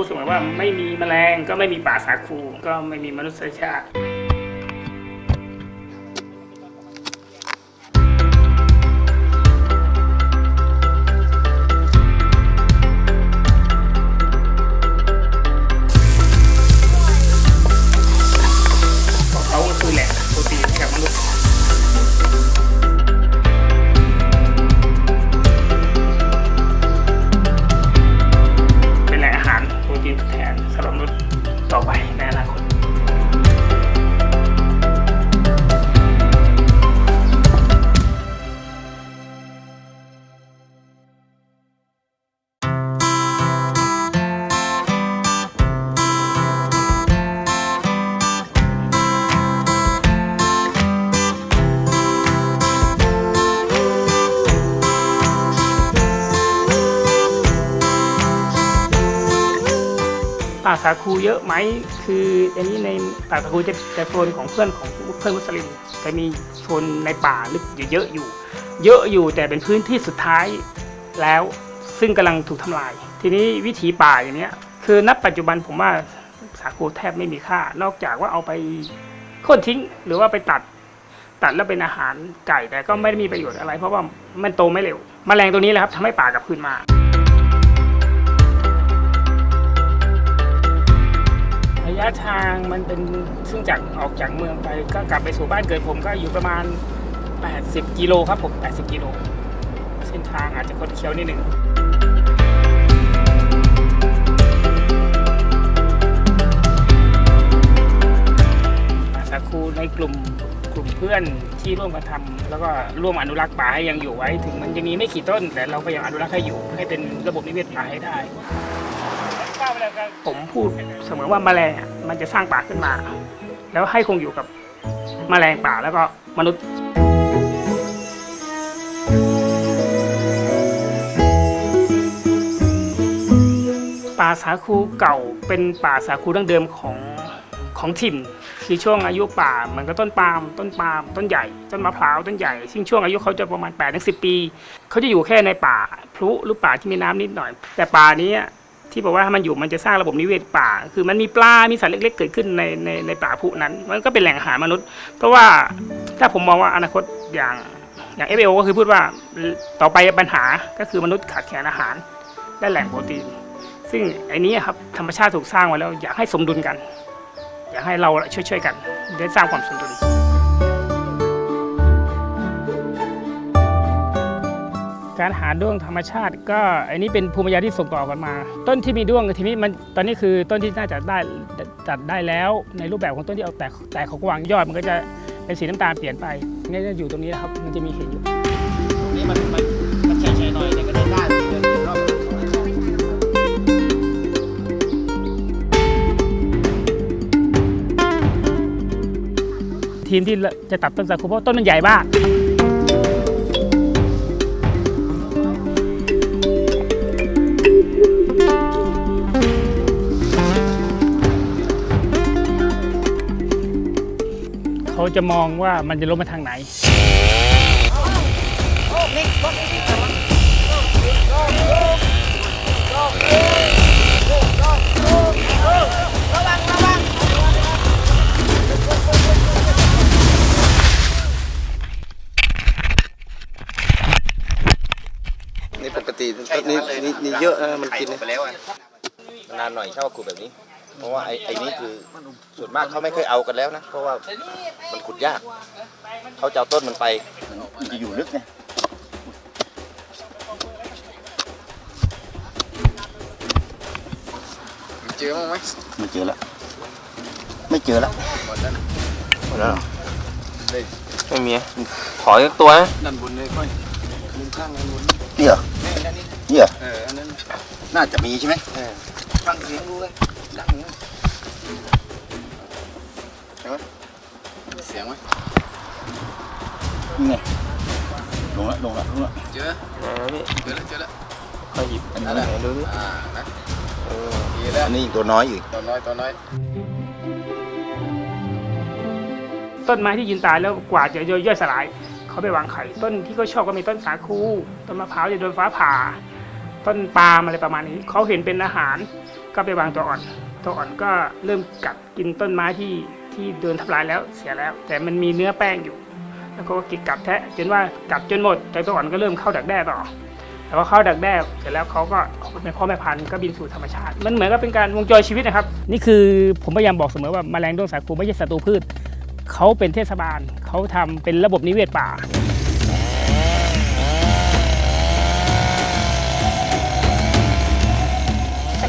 พูดเสมอว่าไม่มีแมลงก็ไม่มีป่าสาคูก็ไม่มีมนุษยชาติเขาก็คือแหล่งโปรตีนให้กับมนุษย์แทนสำหรับมนุษย์ต่อไปในอนาคตป่าสาคูเยอะไหมคืออันนี้ในป่าสาคูจะโซนของเพื่อนมุสลิมจะมีโซนในป่าลึกเยอะอยู่แต่เป็นพื้นที่สุดท้ายแล้วซึ่งกำลังถูกทำลายทีนี้วิถีป่าอย่างนี้คือณปัจจุบันผมว่าสาคูแทบไม่มีค่านอกจากว่าเอาไปโค่นทิ้งหรือว่าไปตัดแล้วเป็นอาหารไก่แต่ก็ไม่ได้มีประโยชน์อะไรเพราะว่ามันโตไม่เร็วแมลงตัวนี้แหละครับทำให้ป่ากลับคืนมาระยะทางมันเป็นซึ่งจากออกจากเมืองไปก็กลับไปสู่บ้านเกิดผมก็อยู่ประมาณ80กิโลครับผม80กิโลเส้นทางอาจจะคดเคี้ยวนิดหนึ่งสาคูในกลุ่มเพื่อนที่ร่วมกันทำแล้วก็ร่วมอนุรักษ์ป่าให้ยังอยู่ไว้ถึงมันจะมีไม่กี่ต้นแต่เราก็ยังอนุรักษ์ให้อยู่ให้เป็นระบบนิเวศป่าให้ได้ผมพูดเสมอว่าแมลงมันจะสร้างป่าขึ้นมาแล้วให้คงอยู่กับแมลงป่าแล้วก็มนุษย์ป่าสาคูเก่าเป็นป่าสาคูดั้งเดิมของถิ่นคือช่วงอายุป่ามันก็ต้นปาล์มต้นใหญ่ต้นมะพร้าวต้นใหญ่ซึ่งช่วงอายุเขาจะประมาณ8-10 ปีเขาจะอยู่แค่ในป่าพลุหรือป่าที่มีน้ำนิดหน่อยแต่ป่านี้ที่บอกว่ามันอยู่มันจะสร้างระบบนิเวศป่าคือมันมีปลามีสัตว์เล็กๆเกิดขึ้นในป่าผุนั้นมันก็เป็นแหล่งอาหารมนุษย์เพราะว่าถ้าผมมองว่าอนาคตอย่างFAO ก็คือพูดว่าต่อไปปัญหาก็คือมนุษย์ขาดแคลนอาหารและแหล่งโปรตีนซึ่งไอ้นี้ครับธรรมชาติถูกสร้างไว้แล้วอยากให้สมดุลกันอยากให้เราช่วยกันได้สร้างความสมดุลการหาด้วงธรรมชาติก็อันนี้เป็นภูมิปัญญาที่ส่งต่อกันมาต้นที่มีด้วงทีนี้มันตอนนี้คือต้นที่น่าจะจัดได้แล้วในรูปแบบของต้นที่เอาแต่เขาวางยอดมันก็จะเป็นสีน้ำตาลเปลี่ยนไปนี่จะอยู่ตรงนี้นะครับมันจะมีเห็นอยู่นี่มันใช่หน่อยแต่ก็ได้รอบทีมที่จะตัดต้นสาคูเพราะต้นมันใหญ่มากเขาจะมองว่ามันจะล้มมาทางไหนนี่ปกตินี่เยอะนะมันกินไปแล้วนานหน่อยชอบขุดแบบนี้เพราะว่าไอ้นี่คือส่วนมากเขาไม่เคยเอากันแล้วนะเพราะว่ามันขุดยากเขาจะเอาต้นมันไปมันจะอยู่ลึกไงเจอมั้งไหมไม่เจอแล้วหมดแล้วไม่มีขออีกตัวนะด้านบนเลยค่อยมุมข้างด้านบนนี่เหรอนี่เหรออันนั้นน่าจะมีใช่ไหมฟังเสียงดูเลยดังเห็นไหมเสียงไหมนี่ไงลงละเจอแล้วค่อยหยิบอันนี้ดูดินะดีแล้วอันนี้ตัวน้อยอยู่ตัวน้อยต้นไม้ที่ยืนตายแล้วกว่าจะย่อยสลายเขาไปวางไข่ต้นที่เขาชอบก็มีต้นสาคูต้นมะพร้าวจะโดนฟ้าผ่าต้นปาล์มอะไรประมาณนี้เขาเห็นเป็นอาหาร ก็ไปวางตัวอ่อนก็เริ่มกัดกินต้นไม้ที่โดนทำลายแล้วเสียแล้ว แต่มันมีเนื้อแป้งอยู่แล้วก็กินกัดแทะจนว่ากัดจนหมดแต่ตัวอ่อนก็เริ่มเข้าดักแด้ต่อแต่พอเข้าดักแด้เสร็จแล้วเขาก็ออกเป็นพ่อแม่พันธุ์ก็บินสู่ธรรมชาติมันเหมือนกับเป็นการวงจรชีวิตนะครับนี่คือผมพยายามบอกเสมอว่าแมลงด้วงสาคูไม่ใช่ศัตรูพืชเขาเป็นเทศบาลเขาทำเป็นระบบนิเวศป่า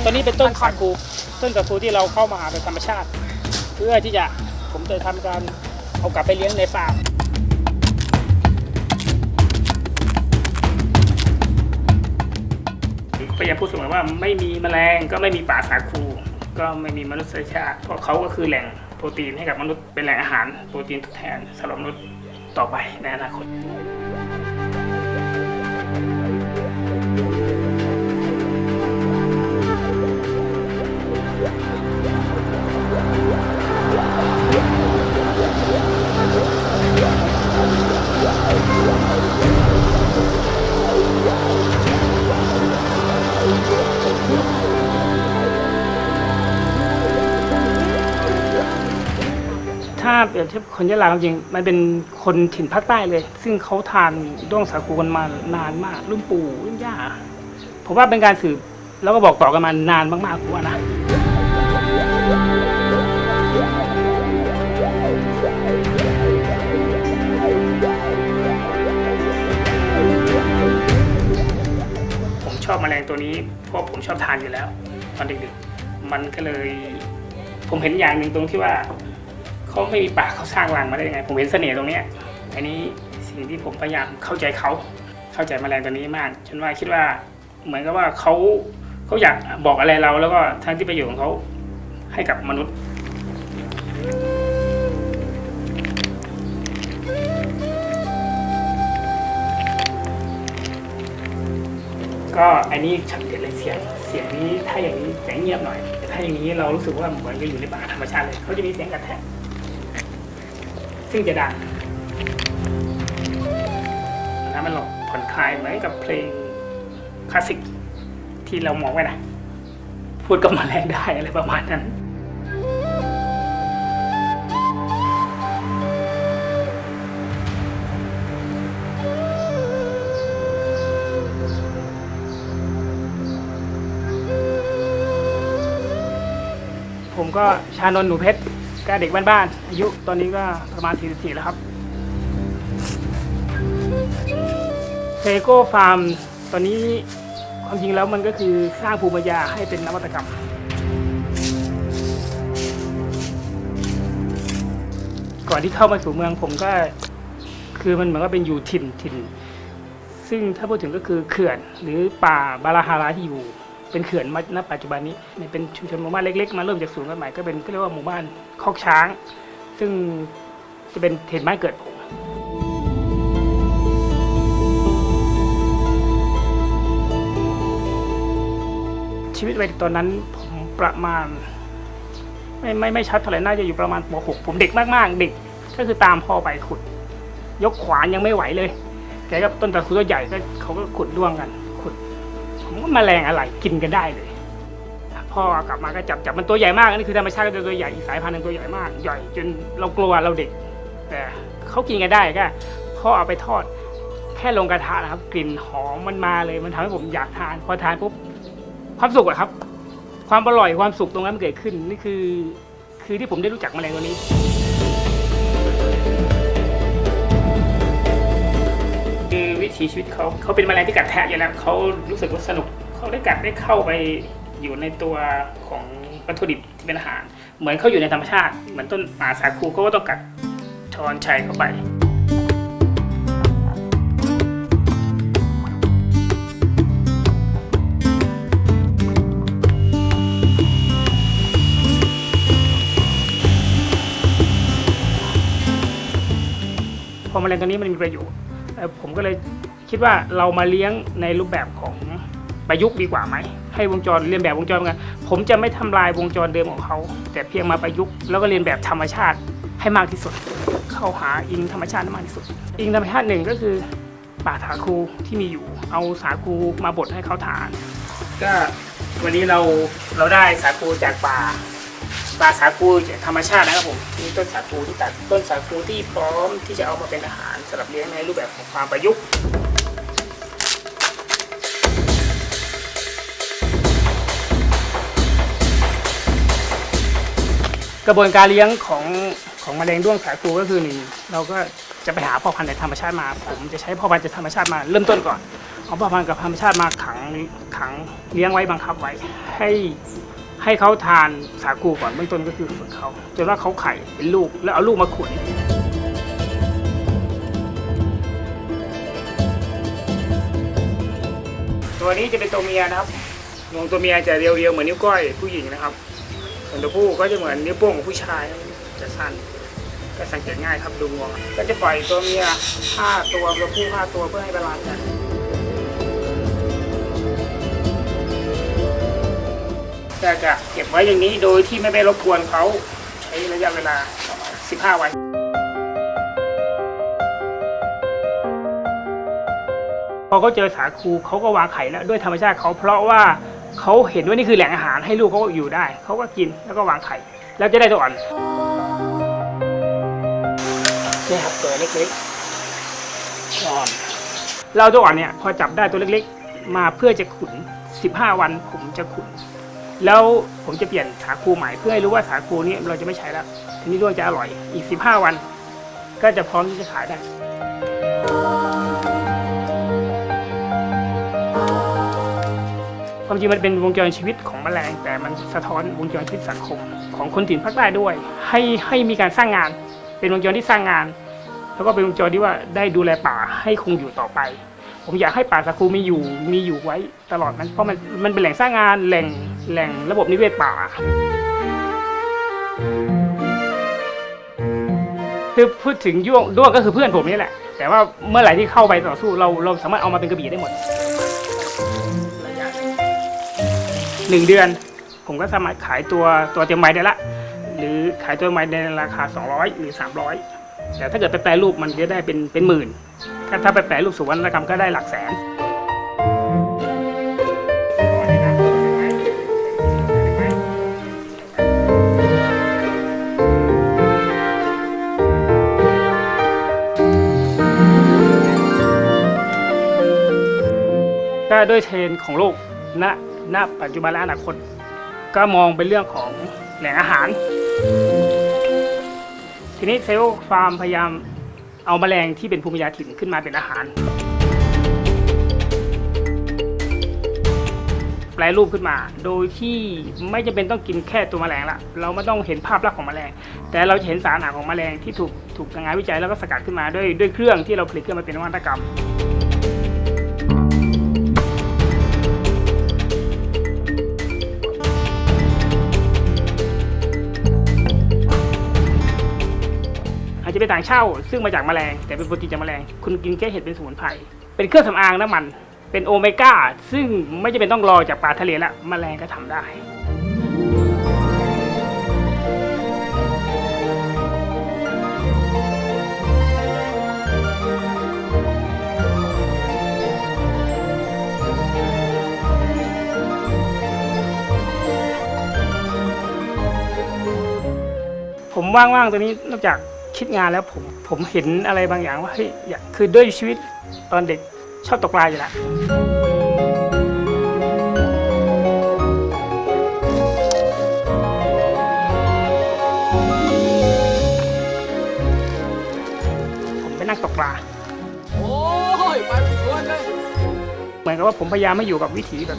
ตอนนี้เป็นต้นสาคูที่เราเข้ามาหาเป็นธรรมชาติเพื่อที่จะผมจะทำการเอากลับไปเลี้ยงในฟาร์มพยายามพูดเสมอว่าไม่มีแมลงก็ไม่มีป่าสาคูก็ไม่มีมนุษยชาติเพราะเขาก็คือแหล่งโปรตีนให้กับมนุษย์เป็นแหล่งอาหารโปรตีนทดแทนสำหรับมนุษย์ต่อไปในอนาคตถ้าเปรียบเทียบคนยะลาจริงๆมันเป็นคนถิ่นภาคใต้เลยซึ่งเขาทานด้วงสาคูกันมานานมากรุ่นปู่รุ่นย่าผมว่าเป็นการสืบแล้วก็บอกต่อกันมานานมากๆผมว่านะผมชอบแมลงตัวนี้เพราะผมชอบทานอยู่แล้วตอนเด็กๆมันก็เลยผมเห็นอย่างหนึ่งตรงที่ว่าเขาไม่มีปากเขาสร้างรังมาได้ยังไงผมเห็นเสน่ห์ตรงนี้อันนี้สิ่งที่ผมพยายามเข้าใจแมลงตัวนี้มากจนว่าคิดว่าเหมือนกับว่าเขาอยากบอกอะไรเราแล้วก็ทั้งที่ประโยชน์ของเขาให้กับมนุษย์ก็อันนี้ชัดเจนเลยเสียงนี้ถ้าอย่างนี้เสียงเงียบหน่อยแต่ถ้าอย่างนี้เรารู้สึกว่าเหมือนกับอยู่ในป่าธรรมชาติเลยเขาจะมีเสียงกระแทกซึ่งจะดังนะมันหลอกผ่อนคลายเหมือนกับเพลงคลาสสิกที่เรามองไว้นะพูดกับแมลงได้อะไรประมาณนั้นผมก็ชานนท์หนูเพชรก็เด็กบ้านๆอายุตอนนี้ก็ประมาณ44แล้วครับเซโก้ฟาร์มตอนนี้ความจริงแล้วมันก็คือสร้างภูมิปัญญาให้เป็นนวัตกรรมก่อนที่เข้ามาสู่เมืองผมก็คือมันเหมือนกับเป็นอยู่ถิ่นซึ่งถ้าพูดถึงก็คือเขื่อนหรือป่าบาราฮาราที่อยู่เป็นเขื่อนมาณปัจจุบันนี้เป็นชุมชนหมู่บ้านเล็กๆมาเริ่มจากศูนย์กันใหม่ก็เป็นก็เรียกว่าหมู่บ้านคอกช้างซึ่งจะเป็นถิ่นบ้านเกิดผมชีวิตวัยตอนนั้นผมประมาณไม่ชัดเท่าไหร่น่าจะอยู่ประมาณป .6 ผมเด็กมากๆเด็กก็คือตามพ่อไปขุดยกขวานยังไม่ไหวเลยแกก็ต้นตะคูตัวใหญ่ก็เขาก็ขุดด้วงกันผมว่าแมลงอะไรกินกันได้เลยพ่อกลับมาก็จับมันตัวใหญ่มากนี่คือธรรมชาติก็ตัวใหญ่อีกสายพันธุ์นึงตัวใหญ่มากใหญ่จนเรากลัวเราเด็กแต่เขากินกันได้ก็พ่อเอาไปทอดแค่ลงกระทะนะครับกลิ่นหอมมันมาเลยมันทำให้ผมอยากทานพอทานปุ๊บความสุขอะครับความอร่อยความสุขตรงนั้นเกิดขึ้นนี่คือที่ผมได้รู้จักแมลงตัวนี้คือวิถีชีวิตเขาเป็นแมลงที่กัดแทะอยู่แล้วเขารู้สึกว่าสนุกเขาได้กัดได้เข้าไปอยู่ในตัวของวัตถุดิบที่เป็นอาหารเหมือนเขาอยู่ในธรรมชาติเหมือนต้นป่าสาคูเขาก็ต้องกัดช้อนชัยเข้าไปพอแมลงตัวนี้มันมีประโยชน์ผมก็เลยคิดว่าเรามาเลี้ยงในรูปแบบของประยุกต์ดีกว่าไหมให้วงจรเรียนแบบวงจรกันผมจะไม่ทำลายวงจรเดิมของเขาแต่เพียงมาประยุกต์แล้วก็เรียนแบบธรรมชาติให้มากที่สุดเข้าหาอิงธรรมชาติมากที่สุดอิงธรรมชาติหนึ่งก็คือป่าสาคูที่มีอยู่เอาสาคูมาบดให้เขาทานก็ วันนี้เราได้สาคูจากป่าสาคูจากธรรมชาตินะครับผมนี่ต้นสาคูที่ตัดต้นสาคูที่พร้อมที่จะเอามาเป็นอาหารสำหรับเลี้ยงในรูปแบบของฟาร์มประยุกต์กระบวนการเลี้ยงของแมลงด้วงสาคูก็คือหนึ่งเราก็จะไปหาพ่อพันธุ์ในธรรมชาติมาผมจะใช้พ่อพันธุ์จากธรรมชาติมาเริ่มต้นก่อนเอาพ่อพันธุ์กับธรรมชาติมาขังเลี้ยงไว้บังคับไว้ให้เขาทานสาคูก่อนเบื้องต้นก็คือฝึกเขาจนว่าเขาไข่เป็นลูกแล้วเอาลูกมาขุนตัวนี้จะเป็นตัวเมียนะครับงวงตัวเมียจะเรียวๆเหมือนนิ้วก้อยผู้หญิงนะครับส่วนตัวผู้ก็จะเหมือนนิ้วโป้งของผู้ชายจะสั้นก็สังเกตง่ายครับดูงวงก็จะปล่อยตัวเมีย5 ตัวตัวผู้5 ตัวเพื่อให้บาลานซ์กันก็จะเก็บไว้อย่างนี้โดยที่ไม่ไปรบกวนเขาใช้ระยะเวลา15 วันพอเขาเจอสาคูเขาก็วางไข่แล้วด้วยธรรมชาติเขาเพราะว่าเขาเห็นว่านี่คือแหล่งอาหารให้ลูกเขาอยู่ได้เขาก็กินแล้วก็วางไข่แล้วจะได้ตัวอ่อนนี่ครับตัวเล็กๆอ่อนเราตัวอ่อนเนี่ยพอจับได้ตัวเล็กๆมาเพื่อจะขุน15 วันผมจะขุนแล้วผมจะเปลี่ยนสาคูใหม่เพื่อให้รู้ว่าสาคูนี้เราจะไม่ใช้แล้วทีนี้ด้วงจะอร่อยอีก15 วันก็จะพร้อมที่จะขายได้ความจริงมันเป็นวงจรชีวิตของแมลงแต่มันสะท้อนวงจรชีวิตสังคมของคนถิ่นภาคใต้ด้วยให้มีการสร้างงานเป็นวงจรที่สร้างงานแล้วก็เป็นวงจรที่ว่าได้ดูแลป่าให้คงอยู่ต่อไปผมอยากให้ป่าสาคูมีอยู่ไว้ตลอดเพราะมันเป็นแหล่งสร้างงานแหล่งระบบนิเวศป่าคือพูดถึงด้วงก็คือเพื่อนผมนี่แหละแต่ว่าเมื่อไหร่ที่เข้าไปต่อสู้เราสามารถเอามาเป็นกระบี่ได้หมด1 เดือนผมก็สามารถขายตัวเตรียมไม้ได้ละหรือขายตัวไม้ในราคา200หรือ300แต่ถ้าเกิดไปแปรรูปมันจะได้เป็นหมื่นถ้าไปแปรรูปสู่วรรณกรรมก็ได้หลักแสนก็ด้วยเทรนด์ของโลกณปัจจุบันและอนาคตก็มองเป็นเรื่องของแหล่งอาหารทีนี้เซลล์ฟาร์มพยายามเอาแมลงที่เป็นภูมิปัญญาถิ่นขึ้นมาเป็นอาหารแปรรูปขึ้นมาโดยที่ไม่จำเป็นต้องกินแค่ตัวแมลงละเราไม่ต้องเห็นภาพลักษณ์ของแมลงแต่เราจะเห็นสารอาหารของแมลงที่ถูกงานวิจัยแล้วก็สกัดขึ้นมาด้วยเครื่องที่เราผลิตขึ้นมาเป็นนวัตกรรมจะเป็นต่างเช่าซึ่งมาจากแมลงแต่เป็นโปรตีนจากแมลงคุณกินแค่เห็ดเป็นสมุนไพรเป็นเครื่องสำอางน้ำมันเป็นโอเมก้าซึ่งไม่จำเป็นต้องรอจากปลาทะเลละแมลงก็ทำได้ผมว่างๆตรงนี้นอกจากคิดงานแล้วผมเห็นอะไรบางอย่างว่าเฮ้ยคือด้วยชีวิตตอนเด็กชอบตกปลาอยู่แล้วผมไปนั่งตกปลาโอ้ยไปชวนเลยเหมือนกับว่าผมพยายามไม่อยู่กับวิถีแบบ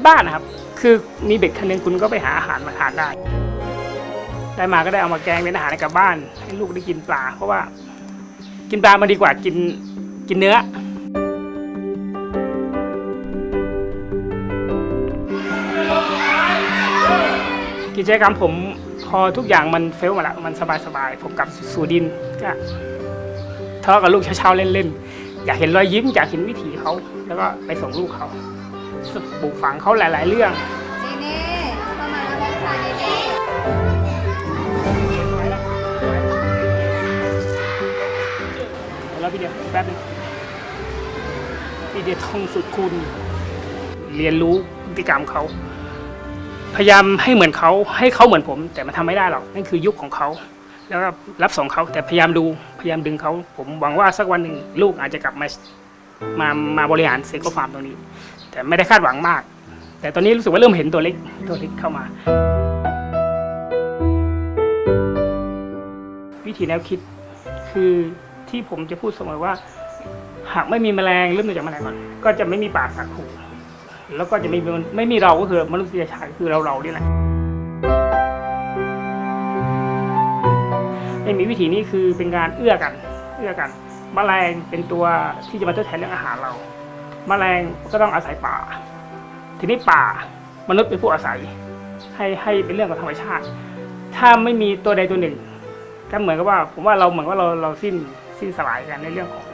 บ้านๆนะครับคือมีเบ็ดคันนึงคุณก็ไปหาอาหารมาทานได้มาก็ได้เอามาแกงเป็นอาหารให้กับบ้านให้ลูกได้กินปลาเพราะว่ากินปลามันดีกว่ากินเนื้อกิจกรรมผมพอทุกอย่างมันเฟลมาแล้วมันสบายๆผมกลับสู่ดินก็ทะเลาะกับลูกเช้าๆเล่นๆอยากเห็นรอยยิ้มอยากเห็นวิถีเขาแล้วก็ไปส่งลูกเขาปลูกฝังเขาหลายๆเรื่องเข้ามาแล้วค่ะแล้วพี่เดียวแป๊บนึงพี่เดียวทองสุดคุณ เรียนรู้พฤติกรรมเขาพยายามให้เหมือนเขาให้เขาเหมือนผม แต่มันทำไม่ได้หรอกนั่นคือยุคของเขาแล้วก็รับส่งเขาแต่พยายามดึงเขาผมหวังว่าสักวันหนึ่งลูกอาจจะกลับมาบริหารเซโกฟาร์มตรงนี้ แต่ไม่ได้คาดหวังมาก แต่ตอนนี้รู้สึกว่าเริ่มเห็นตัวเล็กเข้ามา วิธีแนวคิดคือที่ผมจะพูดเสมอว่าหากไม่มีแมลงเริ่มจากแมลงก่อนก็จะไม่มีป่าสาคูแล้วก็จะไม่มีเราก็คือมนุษยชาติคือเรานี่แหละไม่มีวิธีนี้คือเป็นการเอื้อกันแมลงเป็นตัวที่จะมาทดแทนเรื่องอาหารเราแมลงก็ต้องอาศัยป่าทีนี้ป่ามนุษย์เป็นผู้อาศัยให้เป็นเรื่องของธรรมชาติถ้าไม่มีตัวใดตัวหนึ่งก็เหมือนกับว่าผมว่าเราสิ้นสลายกันในเรื่องของ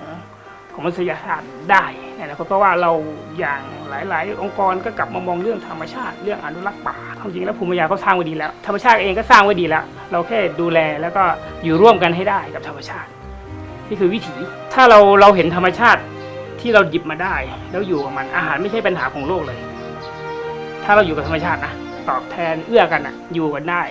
มนุษยชาติได้นะครับเพราะว่าเราอย่างหลายๆองค์กรก็กลับมามองเรื่องธรรมชาติเรื่องอนุรักษ์ป่าจริงๆแล้วภูมิปัญญาเขาสร้างไว้ดีแล้วธรรมชาติเองก็สร้างไว้ดีแล้วเราแค่ดูแลแล้วก็อยู่ร่วมกันให้ได้กับธรรมชาตินี่คือวิถีถ้าเราเห็นธรรมชาติที่เราหยิบมาได้แล้วอยู่กับมันอาหารไม่ใช่ปัญหาของโลกเลยถ้าเราอยู่กับธรรมชาตินะตอบแทนเอื้อกันอยู่กันได้